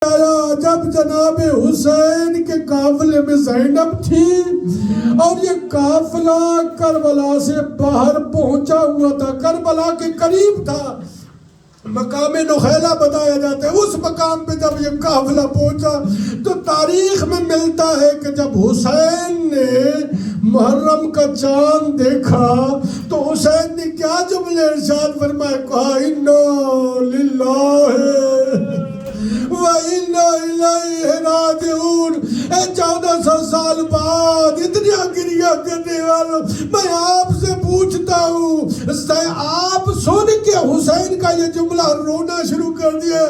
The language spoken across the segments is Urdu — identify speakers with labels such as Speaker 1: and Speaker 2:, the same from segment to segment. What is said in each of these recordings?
Speaker 1: جب جناب حسین کے قافلے میں زینب تھی اور یہ قافلہ کربلا سے باہر پہنچا ہوا تھا، کربلا کے قریب تھا، مقام نخیلہ بتایا جاتا ہے۔ اس مقام پہ جب یہ قافلہ پہنچا تو تاریخ میں ملتا ہے کہ جب حسین نے محرم کا چاند دیکھا تو حسین نے کیا جملے ارشاد فرمائے، کہا اِنَّا لِلَّهِ وَإِنَّا إِلَيْهِ رَاجِعُونَ۔ اے 1400 سال بعد اتنی گریہ کرنے والوں، میں آپ سے پوچھتا ہوں، آپ سن کے حسین کا یہ جملہ رونا شروع کر دیا،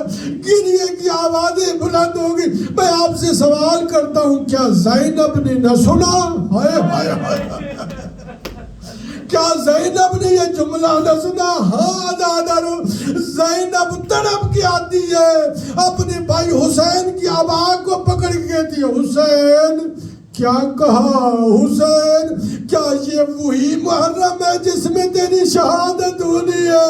Speaker 1: گریہ کی آوازیں بلند ہوگی، میں آپ سے سوال کرتا ہوں، کیا زینب نے نہ سنا؟ ہائے ہائے ہائے، کیا زینب نے یہ جملہ نہ سنا؟ ہاں دادارو، زینب تڑپ کے آتی ہے اپنے بھائی حسین کی آبا کو پکڑ کے کہتی ہے، حسین کیا کہا؟ حسین کیا یہ وہی محرم ہے جس میں تیری شہادت ہونی ہے؟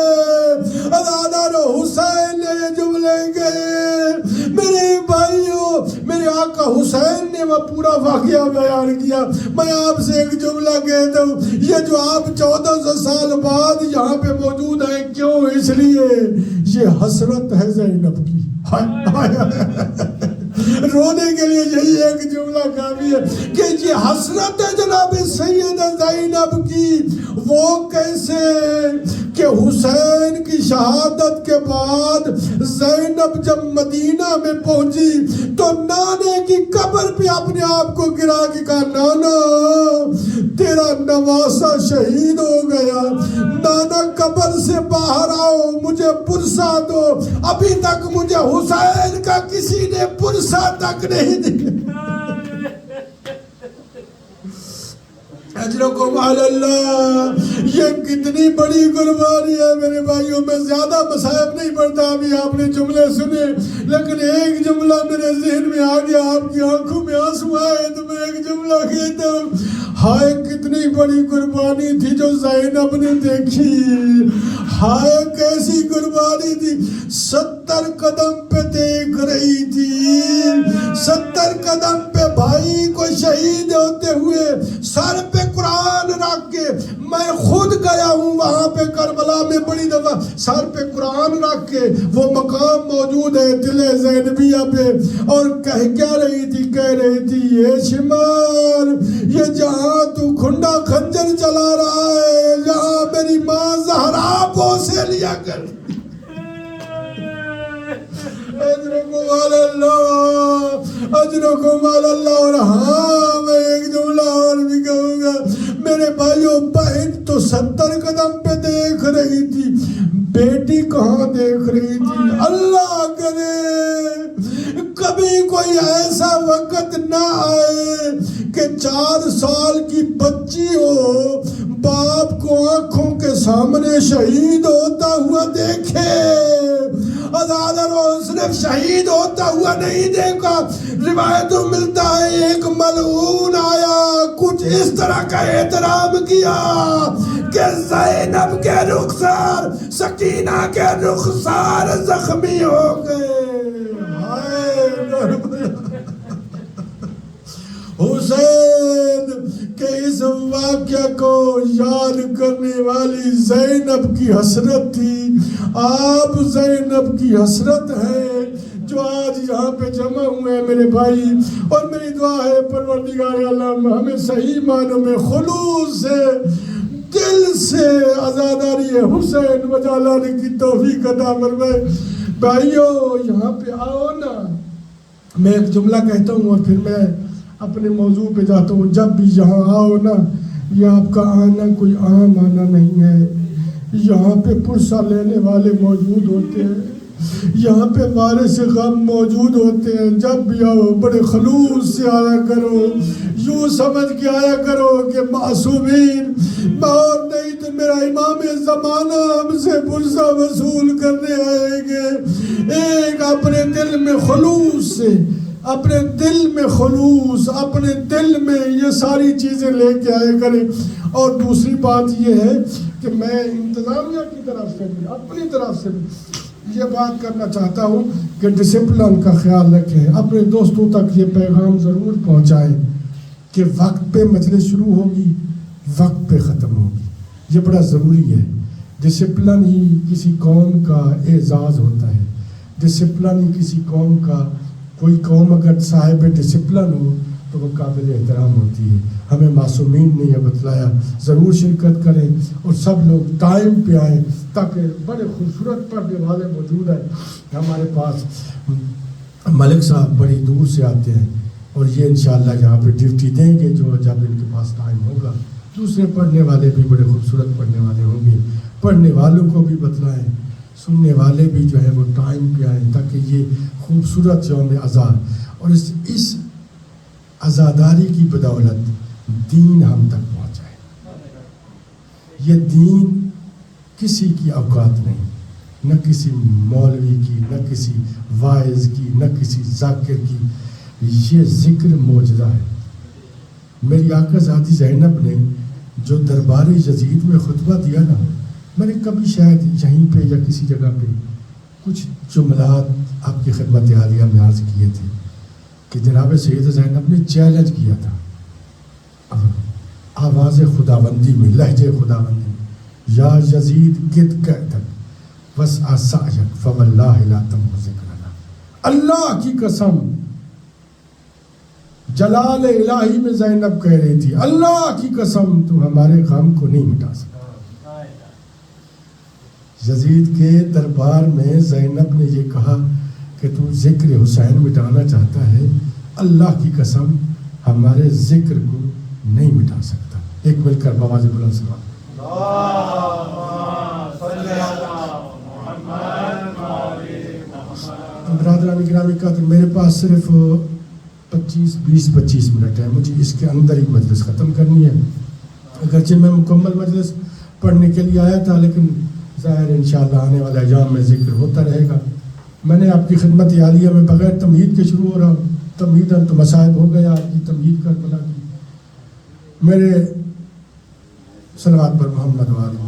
Speaker 1: دادارو، حسین نے یہ جملے کہے، میرے بھائیو، میرے آقا حسین نے وہ پورا واقعہ بیان کیا۔ میں آپ سے ایک جملہ کہتا ہوں، یہ جو آپ 1400 سال بعد یہاں پہ موجود ہیں، کیوں؟ اس لیے یہ حسرت ہے زینب کی۔ رونے کے لیے یہی ایک جملہ کافی ہے کہ یہ حسرت ہے جناب سیدہ زینب کی۔ وہ کیسے کہ حسین کی شہادت کے بعد زینب جب مدینہ میں پہنچی تو نانے کی قبر پہ اپنے آپ کو گرا کے کہا، نانا تیرا نواسہ شہید ہو گیا، نانا قبر سے باہر آؤ، مجھے پرسہ دو، ابھی تک مجھے حسین کا کسی نے پرسہ تک نہیں دیا۔ اجرکم علی اللہ، یہ کتنی بڑی قربانی ہے میرے بھائیوں۔ میں زیادہ مصائب نہیں پڑھتا، ابھی آپ نے جملے سنے، لیکن ایک جملہ میرے ذہن میں آ گیا، آپ کی آنکھوں میں آنسو آئے تو میں ایک جملہ کہتا ہوں، ہائے کتنی بڑی قربانی تھی جو زینب نے دیکھی، ہائے کیسی قربانی تھی۔ 70 قدم پہ دیکھ رہی تھی، 70 قدم پہ بھائی کو شہید ہوتے ہوئے، سر پہ قرآن رکھ کے، میں خود گیا ہوں وہاں پہ کربلا میں بڑی دفعہ، سر پہ قرآن رکھ کے وہ مقام موجود ہے دل زینبیہ پہ، اور کہہ رہی تھی یہ شمال، یہ جہاں تو کھنڈا خنجر چلا رہا ہے، یہاں میری ماں زہرا بوسے لیا کر۔ اجرکم علی اللہ، اجرکم علی اللہ۔ اور ہاں میں ایک جملہ اور بھی کہوں گا میرے بھائیوں، بہن تو 70 قدم پہ دیکھ رہی تھی، بیٹی کہاں دیکھ رہی تھی؟ اللہ کرے کبھی کوئی ایسا وقت نہ آئے کہ 4 سال کی بچی ہو باپ کو آنکھوں کے سامنے شہید ہوتا ہوا دیکھے۔ صرف شہید ہوتا ہوا نہیں دیکھا، روایتوں ملتا ہے ایک ملعون آیا، کچھ اس طرح کا احترام کیا کہ زینب کے رخسار، سکینہ کے رخسار زخمی ہو گئے۔ حسین کہ اس واقعہ کو یاد کرنے والی زینب کی حسرت تھی، آپ زینب کی حسرت ہے جو آج یہاں پہ جمع ہوئے ہیں میرے بھائی۔ اور میری دعا ہے پروردگار عالم ہمیں صحیح معنوں میں خلوص سے، دل سے عزاداری حسین وجالانے کی توفیق عطا فرمائے۔ بھائیو یہاں پہ آؤ نا، میں ایک جملہ کہتا ہوں اور پھر میں اپنے موضوع پہ جاتا ہوں۔ جب بھی یہاں آؤ نا، یہ آپ کا آنا کوئی عام آنا نہیں ہے، یہاں پہ پرسہ لینے والے موجود ہوتے ہیں، یہاں پہ وارث غم موجود ہوتے ہیں۔ جب بھی آؤ بڑے خلوص سے آیا کرو، یوں سمجھ کے آیا کرو کہ معصومین، اور نہیں تو میرا امام زمانہ ہم سے پرسہ وصول کرنے آئیں گے۔ ایک اپنے دل میں خلوص سے، اپنے دل میں خلوص، اپنے دل میں یہ ساری چیزیں لے کے آئے کریں۔ اور دوسری بات یہ ہے کہ میں انتظامیہ کی طرف سے بھی، اپنی طرف سے بھی یہ بات کرنا چاہتا ہوں کہ ڈسپلن کا خیال رکھیں، اپنے دوستوں تک یہ پیغام ضرور پہنچائیں کہ وقت پہ مجلس شروع ہوگی، وقت پہ ختم ہوگی، یہ بڑا ضروری ہے۔ ڈسپلن ہی کسی قوم کا اعزاز ہوتا ہے، ڈسپلن ہی کسی قوم کا، کوئی قوم اگر صاحب ڈسپلن ہو تو وہ قابل احترام ہوتی ہے۔ ہمیں معصومین نے یہ بتلایا، ضرور شرکت کریں اور سب لوگ ٹائم پہ آئیں، تاکہ بڑے خوبصورت پڑھنے والے موجود ہیں ہمارے پاس۔ ملک صاحب بڑی دور سے آتے ہیں اور یہ انشاءاللہ یہاں پہ ڈیوٹی دیں گے جو جب ان کے پاس ٹائم ہوگا۔ دوسرے پڑھنے والے بھی بڑے خوبصورت پڑھنے والے ہوں گے، پڑھنے والوں کو بھی بتلائیں، سننے والے بھی جو ہے وہ ٹائم پہ آئیں، تاکہ یہ خوبصورت یوم آزاد اور اس عزاداری کی بدولت دین ہم تک پہنچائے۔ یہ دین کسی کی اوقات نہیں، نہ کسی مولوی کی، نہ کسی واعظ کی، نہ کسی ذاکر کی، یہ ذکر معجزہ ہے۔ میری آقا ذاتی زینب نے جو دربار یزید میں خطبہ دیا نا، میں نے کبھی شاید یہیں پہ یا کسی جگہ پہ کچھ جملات آپ کی خدمت عالیہ میں عرض کیے تھے کہ جناب سید زینب نے چیلنج کیا تھا آواز خداوندی میں، لہجے خداوندی میں، یا یزید کت کہتک وسع سعیک فواللہ لا تنم ذکرنا، اللہ کی قسم، جلال الہی میں زینب کہہ رہی تھی، اللہ کی قسم تو ہمارے غم کو نہیں مٹا سکتا۔ یزید کے دربار میں زینب نے یہ کہا کہ تو ذکر حسین مٹانا چاہتا ہے، اللہ کی قسم ہمارے ذکر کو نہیں مٹا سکتا۔ ایک مل کر بآواز بلند سلام۔ برادران گرامی کا تو میرے پاس صرف 20-25 منٹ ہے، مجھے اس کے اندر ہی مجلس ختم کرنی ہے۔ اگرچہ میں مکمل مجلس پڑھنے کے لیے آیا تھا، لیکن ظاہر انشاءاللہ آنے والے ایام میں ذکر ہوتا رہے گا۔ میں نے آپ کی خدمت عالیہ میں بغیر تمہید کے شروع ہو رہا ہوں، تمہیداً تو مصائب ہو گیا آپ کی تمہید کربلا کی۔ میرے صلوات پر محمد وآلہ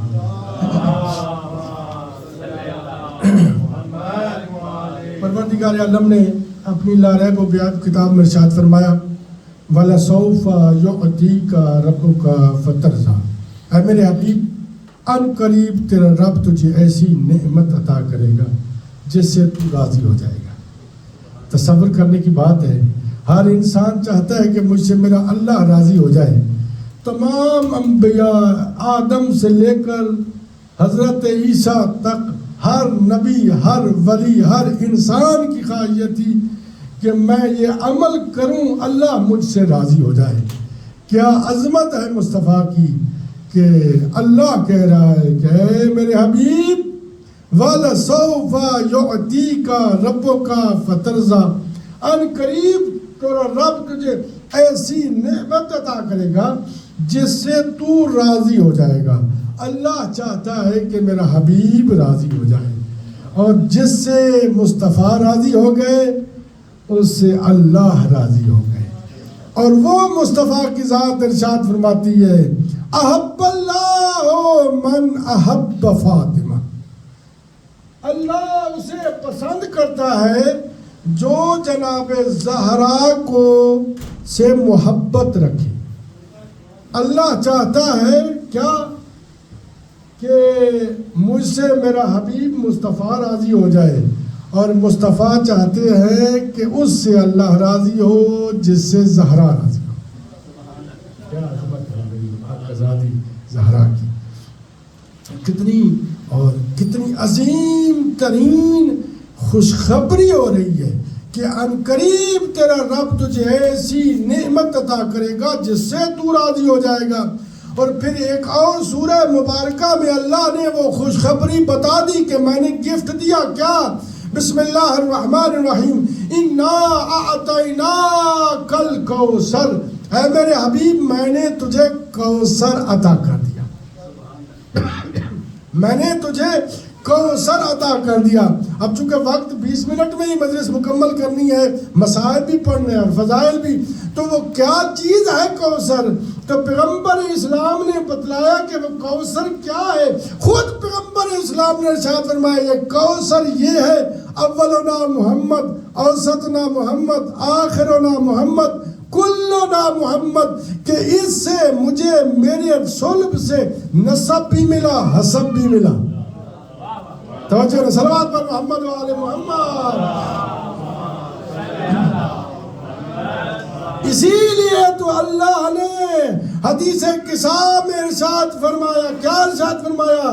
Speaker 1: پروردگار عالم نے اپنی لا ریب و بیات کتاب میں ارشاد فرمایا، وَلَسَوْفَ يُعْطِيكَ رَبُّكَ فَتَرْضَىٰ، اے میرے حبیب ان قریب تیرا رب تجھے ایسی نعمت عطا کرے گا جس سے تو راضی ہو جائے گا۔ تصور کرنے کی بات ہے، ہر انسان چاہتا ہے کہ مجھ سے میرا اللہ راضی ہو جائے۔ تمام انبیاء آدم سے لے کر حضرت عیسیٰ تک ہر نبی، ہر ولی، ہر انسان کی خواہش یہ تھی کہ میں یہ عمل کروں اللہ مجھ سے راضی ہو جائے۔ کیا عظمت ہے مصطفیٰ کی کہ اللہ کہہ رہا ہے کہ اے میرے حبیب وَلَسَوْفَ يُعْطِيكَ رَبُّكَ فَتَرْضَىٰ، ان قریب تیرا رب تجھے ایسی نعمت عطا کرے گا جس سے تو راضی ہو جائے گا۔ اللہ چاہتا ہے کہ میرا حبیب راضی ہو جائے، اور جس سے مصطفیٰ راضی ہو گئے اس سے اللہ راضی ہو گئے۔ اور وہ مصطفیٰ کی ذات ارشاد فرماتی ہے، احب اللہ من احب فاطمہ، اللہ اسے پسند کرتا ہے جو جناب زہرا کو سے محبت رکھے۔ اللہ چاہتا ہے کیا کہ مجھ سے میرا حبیب مصطفیٰ راضی ہو جائے، اور مصطفیٰ چاہتے ہیں کہ اس سے اللہ راضی ہو جس سے زہرا راضی ہو۔ کیا عظمت ہے میری آپ آزادی زہرا کی، کتنی عظیم ترین خوشخبری ہو رہی ہے کہ ان قریب تیرا رب تجھے ایسی نعمت عطا کرے گا جس سے تو راضی ہو جائے گا۔ اور پھر ایک اور سورہ مبارکہ میں اللہ نے وہ خوشخبری بتا دی کہ میں نے گفٹ دیا کیا، بسم اللہ الرحمن الرحیم، انا اعطیناک الکوثر، اے میرے حبیب میں نے تجھے کوثر عطا کر دیا، میں نے تجھے کوثر عطا کر دیا۔ اب چونکہ وقت 20 منٹ میں ہی مجلس مکمل کرنی ہے، مسائل بھی پڑھنے اور فضائل بھی، تو وہ کیا چیز ہے کوثر؟ تو پیغمبر اسلام نے بتلایا کہ وہ کوثر کیا ہے۔ خود پیغمبر اسلام نے ارشاد فرمایا یہ کوثر یہ ہے، اولنا محمد، اوسطنا محمد، آخرنا محمد، کلنا محمد، کہ اس سے مجھے میرے صلب سے نسب بھی ملا، حسب بھی ملا۔ توجہ، صلوات پر محمد و آل محمد۔ اسی لیے تو اللہ نے حدیث قصہ میں ارشاد فرمایا، کیا ارشاد فرمایا؟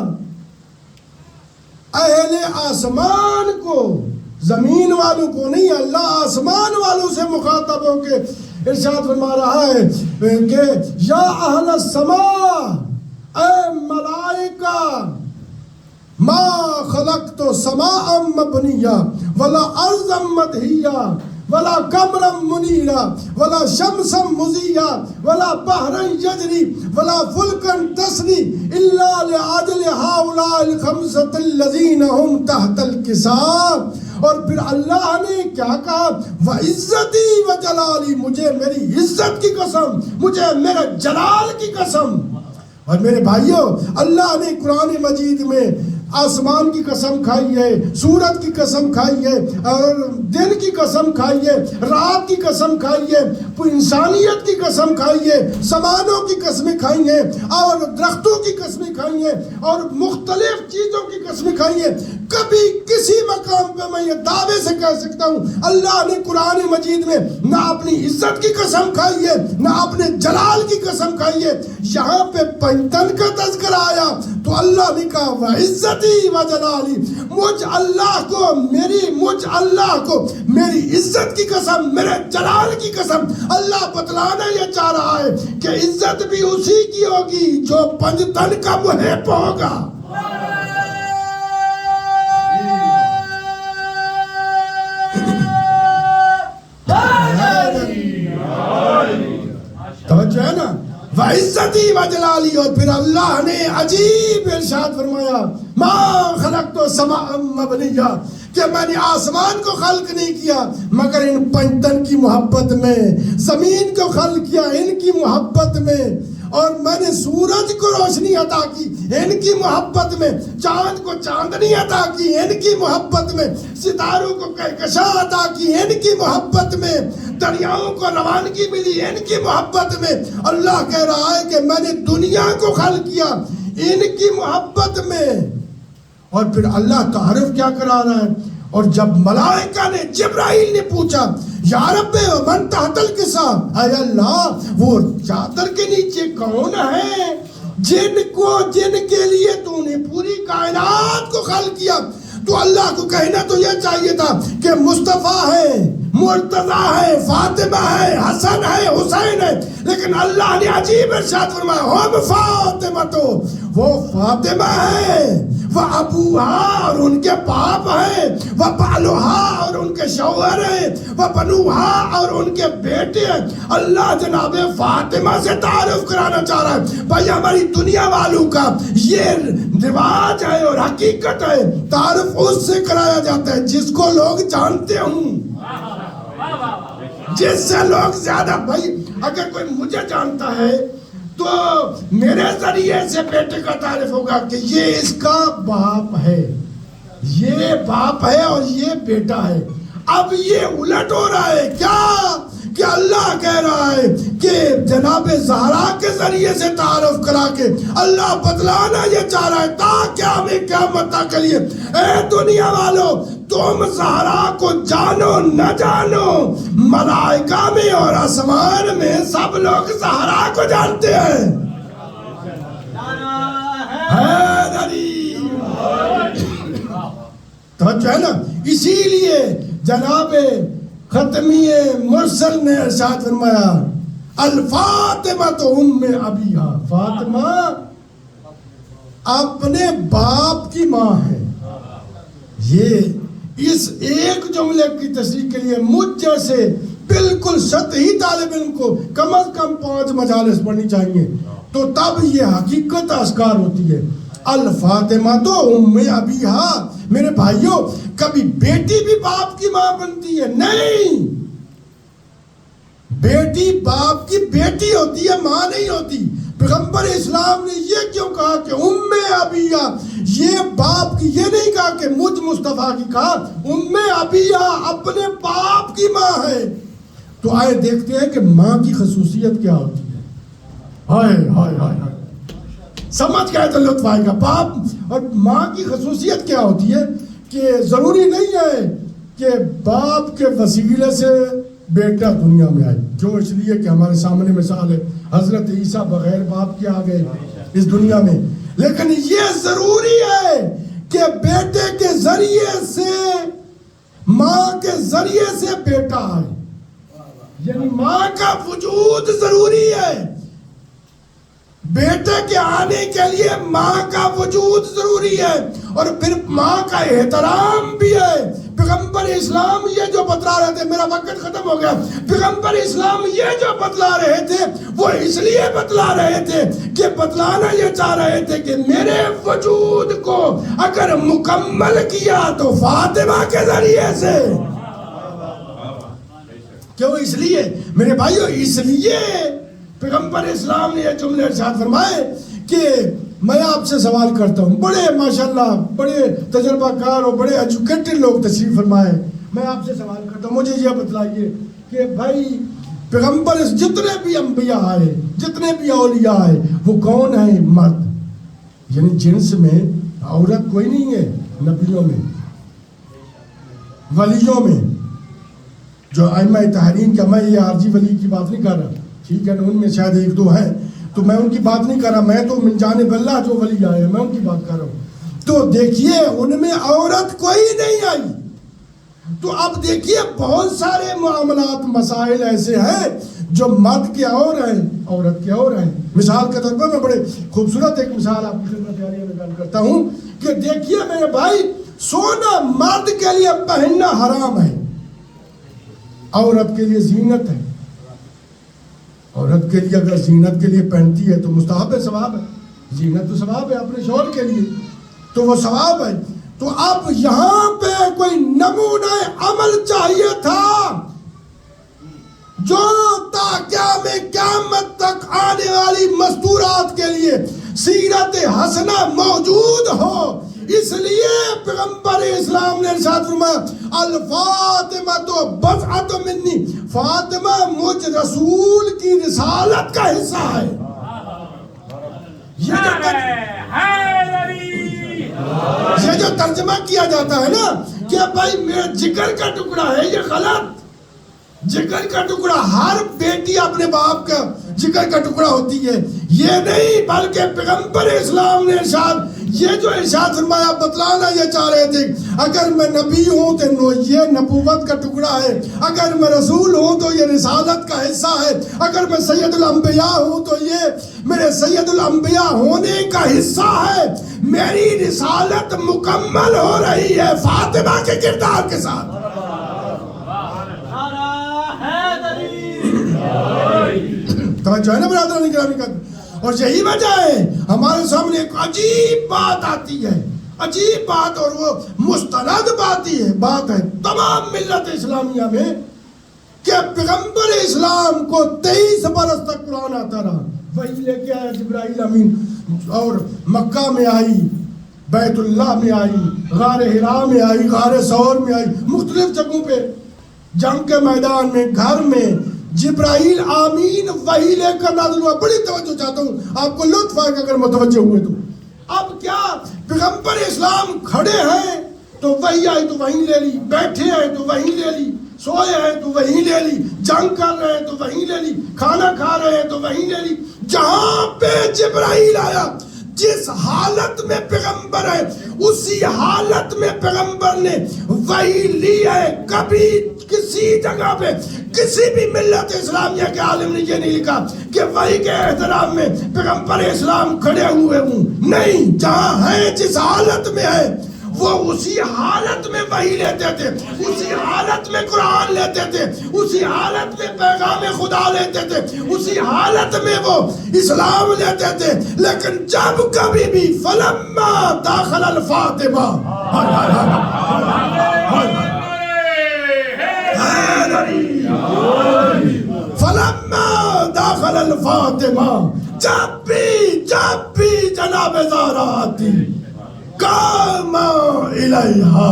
Speaker 1: اہل آسمان کو، زمین والوں کو نہیں، اللہ آسمان والوں سے مخاطب ہو کے ارشاد فرما رہا ہے کہ یا اہل السماء، اے ملائکہ، ما خلقت سماء مبنیہ ولا ارضا مدحیہ ولا قمرا منیرا ولا شمسا مضیہ ولا بحرا یجری ولا فلکا تسری الا لعجل ہؤلاء الخمسۃ الذین هم تحت الکساء۔ اور پھر اللہ نے کیا کہا؟ وعزتی وجلالی، مجھے میری عزت کی قسم، مجھے میرے جلال کی قسم۔ اور میرے بھائیوں، اللہ نے قرآن مجید میں آسمان کی قسم کھائی ہے، سورج کی قسم کھائی ہے، اور دن کی قسم کھائی ہے، رات کی قسم کھائی ہے، انسانیت کی قسم کھائی ہے، سمانوں کی قسمیں کھائی ہیں، اور درختوں کی قسمیں کھائی ہیں، اور مختلف چیزوں کی قسمیں کھائی ہیں۔ کبھی کسی مقام پہ میں یہ دعوے سے کہہ سکتا ہوں اللہ نے قرآن مجید میں نہ اپنی عزت کی قسم کھائی ہے، نہ اپنے جلال کی قسم کھائی ہے۔ یہاں پہ پنجتن کا تذکرہ آیا تو اللہ نے کہا وعزتی وجلالی، مجھ اللہ کو میری عزت کی قسم، میرے جلال کی قسم۔ اللہ بتلانا یہ چاہ رہا ہے کہ عزت بھی اسی کی ہوگی جو پنجتن کا محب ہوگا۔ توجہ ہے نا، وعزتی وجلالی۔ اور پھر اللہ نے عجیب ارشاد فرمایا ما خلقت السماء مبنیہ، کہ میں نے آسمان کو خلق نہیں کیا مگر ان پنجتن کی محبت میں، زمین کو خلق کیا ان کی محبت میں، اور میں نے سورج کو روشنی عطا کی ان کی محبت میں، چاند کو چاندنی عطا کی ان کی محبت میں، ستاروں کو کہکشاں عطا کی ان کی محبت میں، دریاؤں کو روانگی ملی ان کی محبت میں۔ اللہ کہہ رہا ہے کہ میں نے دنیا کو خلق کیا ان کی محبت میں۔ اور پھر اللہ تعارف کیا کرا رہا ہے؟ اور جب ملائکہ نے، جبرائیل نے پوچھا یا رب من تحت الکساء، اے اللہ وہ چادر کے نیچے کون ہے جن کے لیے تو نے پوری کائنات کو خلق کیا؟ تو اللہ کو کہنا تو یہ چاہیے تھا کہ مصطفیٰ ہے، مرتضیٰ ہے، فاطمہ ہے، حسن ہے، حسین ہے، لیکن اللہ نے عجیب ارشاد فرمایا ہم فاطمہ، تو وہ فاطمہ ہے، وہ ابوہا اور ان کے باپ ہیں، وہ بالوہا اور ان کے شوہر ہیں، وہ بنوہا اور ان کے بیٹے ہیں۔ اللہ جناب فاطمہ سے تعارف کرانا چاہ رہا ہے۔ بھائی ہماری دنیا والوں کا یہ رواج ہے اور حقیقت ہے، تعارف اس سے کرایا جاتا ہے جس کو لوگ جانتے ہوں، جس سے لوگ زیادہ۔ بھائی اگر کوئی مجھے جانتا ہے تو میرے ذریعے سے بیٹے کا تعارف ہوگا کہ یہ اس کا باپ ہے، یہ باپ ہے اور یہ بیٹا ہے۔ اب یہ الٹ ہو رہا ہے کیا کہ اللہ کہہ رہا ہے کہ جناب زہرا کے ذریعے سے تعارف کرا کے اللہ بتلانا یہ چاہ رہا ہے تاکہ ہمیں قیامت تک کے لیے، اے دنیا والوں تم زہرا کو جانو نہ جانو، ملائکہ میں اور آسمان میں سب لوگ زہرا کو جانتے ہیں۔ توجہ ہے نا، اسی لیے جناب ختمی مرسل نے ارشاد فرمایا الفاطمہ تو ام ابیہا، فاطمہ اپنے باپ کی ماں ہے۔ یہ اس ایک جملے کی تصریح کے لیے مجھ جیسے بالکل سطحی طالب علم کو کم از کم 5 مجالس پڑھنی چاہیے، تو تب یہ حقیقت اشکار ہوتی ہے۔
Speaker 2: الفاطمہ تو ام ابیہا. میرے بھائیوں کبھی بیٹی بھی باپ کی ماں بنتی ہے؟ نہیں، بیٹی باپ کی بیٹی ہوتی ہے، ماں نہیں ہوتی. پیغمبر اسلام نے یہ کیوں کہا کہ ام ابیہا؟ یہ باپ کی، یہ نہیں کہا کہ مجھ مصطفیٰ کی، کہا ام ابیہا اپنے باپ کی ماں ہے. تو آئے دیکھتے ہیں کہ ماں کی خصوصیت کیا ہوتی ہے. ہائے ہائے ہائے ہائے، سمجھ گئے تو لطف آئے گا. باپ اور ماں کی خصوصیت کیا ہوتی ہے کہ ضروری نہیں ہے کہ باپ کے وسیلے سے بیٹا دنیا میں آئے. کیوں؟ اس لیے کہ ہمارے سامنے مثال ہے، حضرت عیسیٰ بغیر باپ کے آ گئے اس دنیا میں. لیکن یہ ضروری ہے کہ بیٹے کے ذریعے سے، ماں کے ذریعے سے بیٹا آئے. یعنی ماں کا وجود ضروری ہے. بیٹے کے آنے کے لیے ماں کا وجود ضروری ہے، اور پھر ماں کا احترام بھی ہے. پیغمبر اسلام یہ جو بتلا رہے تھے، میرا وقت ختم ہو گیا، پیغمبر اسلام یہ جو بتلا رہے تھے وہ اس لیے بتلا رہے تھے کہ بتلانا یہ چاہ رہے تھے کہ میرے وجود کو اگر مکمل کیا تو فاطمہ کے ذریعے سے. کیوں؟ اس لیے میرے بھائیو، اس لیے پیغمبر اسلام نے یہ جملے ارشاد فرمائے کہ میں آپ سے سوال کرتا ہوں. بڑے ماشاءاللہ بڑے تجربہ کار اور بڑے ایجوکیٹڈ لوگ تشریف فرمائے. میں آپ سے سوال کرتا ہوں، مجھے یہ بتلائیے کہ بھائی پیغمبر جتنے بھی انبیاء آئے، جتنے بھی اولیاء آئے، وہ کون ہیں؟ مرد. یعنی جنس میں عورت کوئی نہیں ہے. نبیوں میں، ولیوں میں، جو ائمہ تحرین کا، میں یہ عارضی ولی کی بات نہیں کر رہا، ٹھیک ہے نا، ان میں شاید ایک دو ہیں تو میں ان کی بات نہیں کر رہا. میں تو من جانب اللہ جو ولی آئے میں ان کی بات کر رہا ہوں. تو دیکھیے ان میں عورت کوئی نہیں آئی. تو اب دیکھیے بہت سارے معاملات، مسائل ایسے ہیں جو مرد کے اور ہیں، عورت کے اور ہیں. مثال کے طور پر میں بڑے خوبصورت ایک مثال آپ کی خدمت عالیہ میں بیان کرتا ہوں کہ دیکھیے میرے بھائی، سونا مرد کے لیے پہننا حرام ہے، عورت کے لیے زینت ہے. عورت کے لیے اگر زینت کے لیے پہنتی ہے تو مستحب ہے، ثواب ہے. زینت تو ثواب ہے اپنے شوہر کے لیے، تو وہ ثواب ہے. تو اب یہاں پہ کوئی نمونہ عمل چاہیے تھا جو تا قیامت تک آنے والی مستورات کے لیے سیرت حسنہ موجود ہو. اس لیے پیغمبر اسلام نے ارشاد فرمایا الفاطمہ تو بضعۃ منی، فاطمہ مجھ رسول کی رسالت کا حصہ ہے. یہ جو ترجمہ کیا جاتا ہے نا کہ بھائی میرا جگر کا ٹکڑا ہے، یہ غلط. جگر کا ٹکڑا، ہر بیٹی اپنے باپ کا جگر کا ٹکڑا ہوتی ہے، یہ نہیں، بلکہ پیغمبر اسلام نے یہ جو ارشاد فرمایا بتلانا یہ چاہ رہے تھے اگر میں نبی ہوں تو یہ نبوت کا ٹکڑا ہے، اگر میں رسول ہوں تو یہ رسالت کا حصہ ہے، اگر میں سید الانبیاء ہوں تو یہ میرے سید الانبیاء ہونے کا حصہ ہے. میری رسالت مکمل ہو رہی ہے فاطمہ کے کردار کے ساتھ. توجہ ہے نا برادران گرامی کا؟ اور یہی وجہ ہے ہمارے سامنے ایک عجیب بات آتی ہے، عجیب بات، اور وہ مستند بات ہے تمام ملت اسلامیہ میں کہ پیغمبر اسلام کو 23 برس تک قرآن آتا رہا. وہی لے کے آیا جبرائیل امین، اور مکہ میں آئی، بیت اللہ میں آئی، غار حرا میں آئی، غار ثور میں آئی، مختلف جگہوں پہ، جنگ کے میدان میں، گھر میں جبرائیل آمین وحی لے کر نازل ہوا. بڑی توجہ چاہتا ہوں، آپ کو لطف آئے گا اگر متوجہ ہوئے تو. اب کیا پیغمبر اسلام کھڑے ہیں تو وحی آئی تو وحی لے لی، بیٹھے ہیں تو وحی لے لی، سوئے ہیں تو وحی لے لی، جنگ کر رہے ہیں تو وحی لے لی، کھانا کھا رہے ہیں تو وحی لے لی. جہاں پہ جبرائیل آیا، جس حالت میں پیغمبر ہے اسی حالت میں پیغمبر نے وحی لی ہے. کبھی کسی جگہ پہ کسی بھی ملت اسلامیہ کے عالم نے یہ نہیں لکھا کہ وحی کے احترام میں پیغمبر اسلام کھڑے ہوئے ہوں. نہیں، جہاں ہے، جس حالت میں ہے وہ اسی حالت میں وحی لیتے تھے، اسی حالت میں قرآن لیتے تھے، اسی حالت میں پیغام خدا لیتے تھے، اسی حالت میں وہ اسلام لیتے تھے. لیکن جب کبھی بھی فلما داخل الفاطمہ، فلما داخل الفاطمہ، جب بھی جناب زہرا آتی، قام الیہا،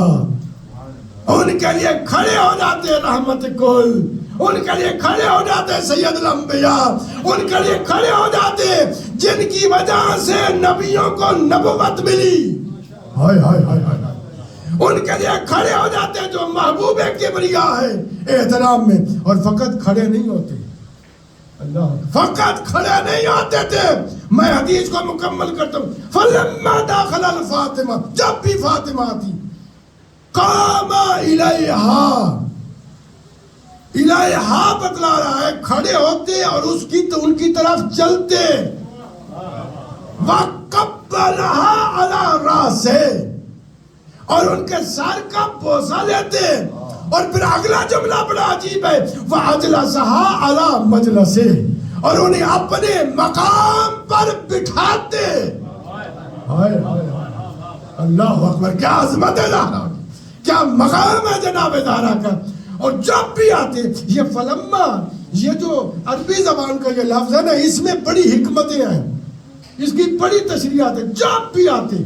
Speaker 2: ان کے لیے کھڑے ہو جاتے رحمت کل، ان کے لیے کھڑے ہو جاتے سید الانبیاء، ان کے لیے کھڑے ہو جاتے جن کی وجہ سے نبیوں کو نبوت ملی، ہائے ہائے ہائے ہائے، ان کے لیے کھڑے ہو جاتے جو محبوب کبریا ہے احترام میں. اور فقط کھڑے نہیں ہوتے، اللہ فقط کھڑے نہیں ہوتے تھے. میں حدیث کو مکمل کرتا ہوں. فلما داخل الفاطمہ، جب بھی فاطمہ آتی، قام الیہا، الیہا بتلا رہا ہے کھڑے ہوتے اور اس کی تو ان کی طرف چلتے، وقبلہا علی راسہ، اور ان کے سر کا بوسہ لیتے. اور پھر اگلا جملہ بڑا عجیب ہے، وَأَجْلَسَهَا عَلَى مَجْلَسِهِ، اور انہیں اپنے مقام پر بٹھاتے. اللہ اکبر، کیا عظمت ہے زہرا کی، کیا مقام ہے جناب زہرا کا. اور جب بھی آتے، یہ فلما، یہ جو عربی زبان کا یہ لفظ ہے نا، اس میں بڑی حکمتیں ہیں، اس کی بڑی تشریحات ہیں. جب بھی آتے،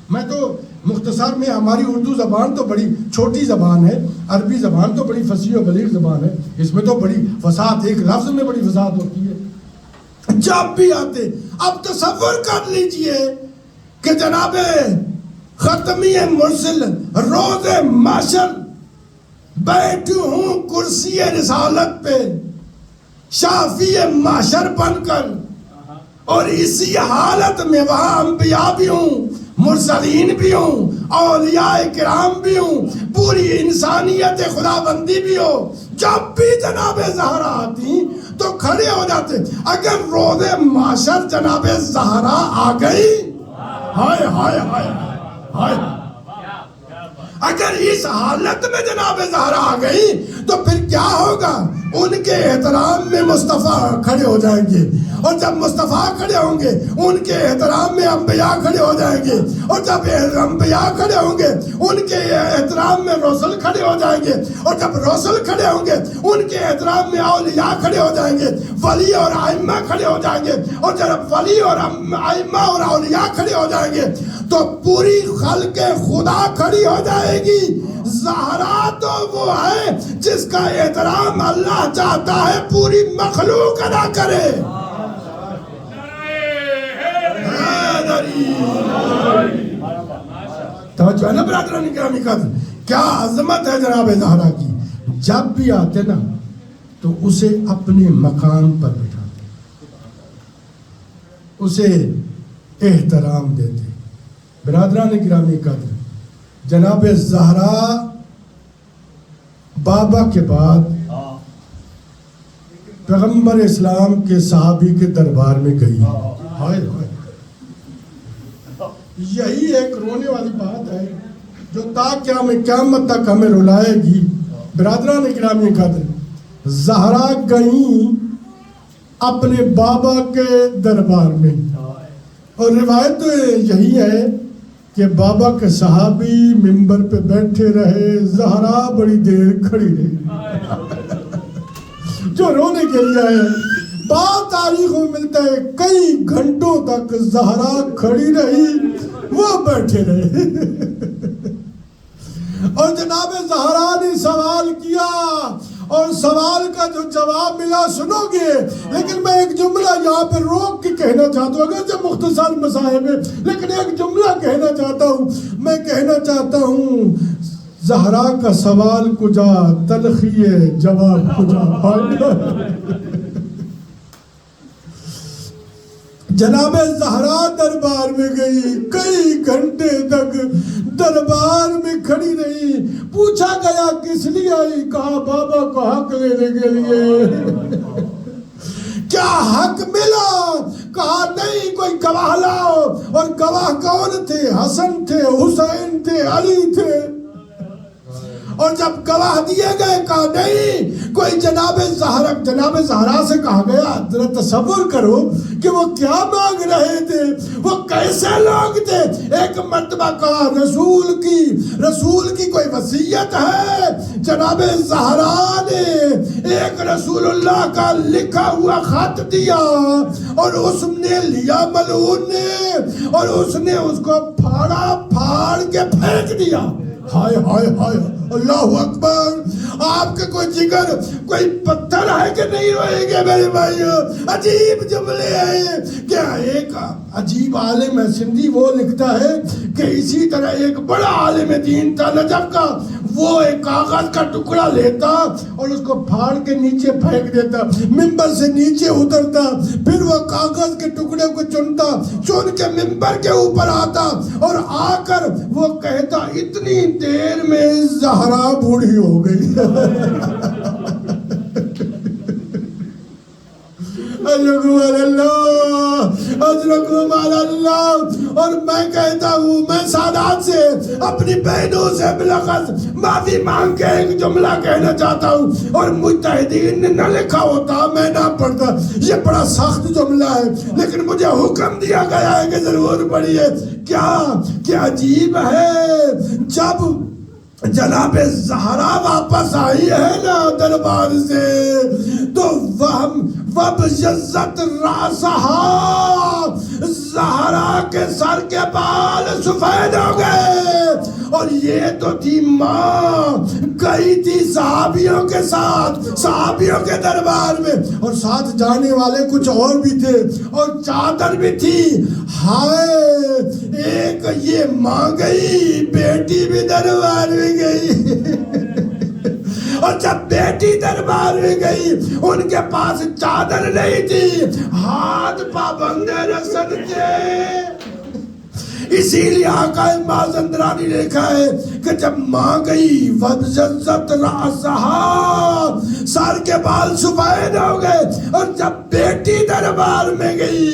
Speaker 2: میں تو مختصر میں، ہماری اردو زبان تو بڑی چھوٹی زبان ہے، عربی زبان تو بڑی فصیح و بلیغ زبان ہے، اس میں تو بڑی فصاحت، ایک لفظ میں بڑی فصاحت ہوتی ہے. جب بھی آتے، اب تصور کر لیجئے کہ جناب ختمی مرسل روز محشر بیٹھی ہوں کرسی رسالت پہ، شافی محشر بن کر، اور اسی حالت میں وہاں انبیاء بھی ہوں، مرسلین بھی ہوں، اولیاء کرام بھی ہوں، پوری انسانیت خدا بندی بھی ہو. جب بھی جناب زہرا آتی تو کھڑے ہو جاتے. اگر روز محشر جناب زہرا آ گئی، ہائے ہائے ہائے ہائے، اگر اس حالت میں جناب زہرا آ گئی تو پھر کیا ہوگا؟ ان کے احترام میں مصطفیٰ کھڑے ہو جائیں گے، اور جب مصطفیٰ کھڑے ہوں گے ان کے احترام میں انبیاء کھڑے ہو جائیں گے، اور جب انبیاء کھڑے ہوں گے ان کے احترام میں رسل کھڑے ہو جائیں گے، اور جب رسل کھڑے ہوں گے ان کے احترام میں اولیاء کھڑے ہو جائیں گے، ولی اور ائمہ کھڑے ہو جائیں گے، اور جب ولی اور ائمہ اور اولیاء کھڑے ہو جائیں گے تو پوری خلق خدا کھڑی ہو جائے گی. زہرا تو وہ ہے جس کا احترام اللہ چاہتا ہے پوری مخلوق ادا کرے. توجہ ہے نا برادران گرامی قدر، کیا عظمت ہے جناب زہرا کی. جب بھی آتے نا تو اسے اپنے مقام پر بٹھاتے، اسے احترام دیتے. برادران گرامی قدر، جناب زہرا بابا کے بعد پیغمبر اسلام کے صحابی کے دربار میں گئی. ہائے ہائے، یہی ایک رونے والی بات ہے جو تا قیامت تک ہمیں رلائے گی. برادران اکرامی قدر، زہرا گئیں اپنے بابا کے دربار میں، اور روایت یہی ہے کہ بابا کے صحابی منبر پہ بیٹھے رہے، زہرا بڑی دیر کھڑی رہی. جو رونے کے لیے ہے، بعض تاریخوں میں ملتا ہے کئی گھنٹوں تک زہرا کھڑی رہی، وہ بیٹھے رہے. اور جناب زہرا نے سوال کیا، اور سوال کا جو جواب ملا سنو گے، لیکن میں ایک جملہ یہاں پہ روک کے کہنا چاہتا ہوں، اگرچہ مختصر مصاحب ہے لیکن ایک جملہ کہنا چاہتا ہوں. میں کہنا چاہتا ہوں زہرا کا سوال کجا، تلخی جواب کجا. جناب زہرا دربار میں گئی، کئی گھنٹے تک دربار میں کھڑی رہی. پوچھا گیا کس لیے آئی؟ کہا بابا کو حق لینے کے لیے. کیا حق ملا؟
Speaker 1: کہا نہیں کوئی گواہ لاؤ، اور گواہ کون تھے؟ حسن تھے، حسین تھے، علی تھے۔ اور جب گواہ دیے گئے کہا نہیں کوئی جناب زہرا سے کہا گیا، ذرا تصور کرو کہ وہ کیا مانگ رہے تھے، وہ کیسے لوگ تھے۔ ایک مرتبہ کہا رسول کی کوئی وصیت ہے؟ جناب زہرا نے ایک رسول اللہ کا لکھا ہوا خط دیا، اور اس نے لیا ملعون نے، اور اس نے اس کو پھاڑ کے پھینک دیا۔ ہائے ہائے ہائے اللہ اکبر۔ آپ کا کوئی جگر کوئی پتھر ہے کہ نہیں ہوئے گے میرے بھائیو؟ عجیب جملے ہیں۔ کیا ایک عجیب عالم ہے سندھی، وہ لکھتا ہے کہ اسی طرح ایک بڑا عالم دین تھا نجف کا، وہ ایک کاغذ کا ٹکڑا لیتا اور اس کو پھاڑ کے نیچے پھینک دیتا، ممبر سے نیچے اترتا، پھر وہ کاغذ کے ٹکڑے کو چن کے ممبر کے اوپر آتا، اور آ کر وہ کہتا اتنی دیر میں زہرا بوڑھی ہو گئی۔ اللہ۔ اور میں کہتا ہوں، میں سادات سے اپنی بہنوں سے بلخص معافی مانگ کے ایک جملہ کہنا چاہتا ہوں، اور مجتہدین نے نہ لکھا ہوتا میں نہ پڑھتا، یہ بڑا سخت جملہ ہے لیکن مجھے حکم دیا گیا ہے کہ ضرور پڑھیے۔ کیا عجیب ہے، جب جناب زہرا واپس آئی ہے نا دربار سے، تو وَبْيَضَّتْ رَأْسَهَا، زہرا کے سر کے بال سفید ہو گئے، اور یہ تو تھی ماں، گئی تھی صحابیوں کے ساتھ، صحابیوں کے دربار میں، اور ساتھ جانے والے کچھ اور بھی تھے، اور چادر بھی تھی۔ ہائے، ایک یہ ماں گئی، بیٹی بھی دربار میں گئی۔ اور جب بیٹی دربار میں گئی، ان کے پاس چادر نہیں تھی، ہاتھ پابند رسد تھے۔ اسی لیے آقا مازندرانی نے لکھا ہے کہ جب ماں گئی وَبْيَضَّتْ رَأْسَهَا، سر کے بال سفید ہو گئے، اور جب بیٹی دربار میں گئی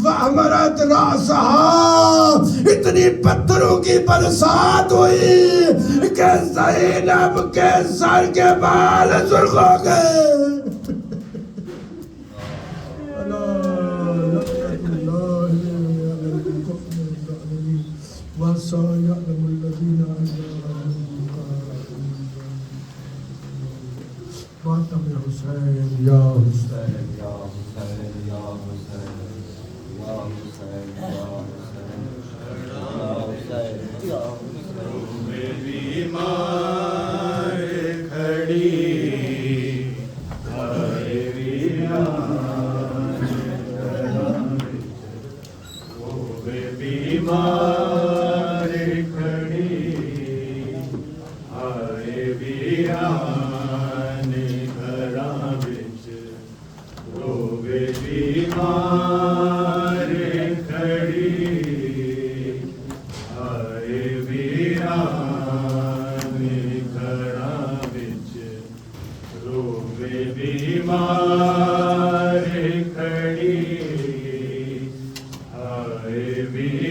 Speaker 1: وَأَمَرَتْ رَأْسَهَا، اتنی پتھروں کی برسات ہوئی کہ زینب کے سر کے بال سرخ ہو گئے۔ وَسَيَعْلَمُ الَّذِينَ ماتم حسین یا حسین یا حسین یا حسین یا حسین یا حسین یا حسین بیمار کھڑی ہائے ویران وہ بیمار
Speaker 3: Be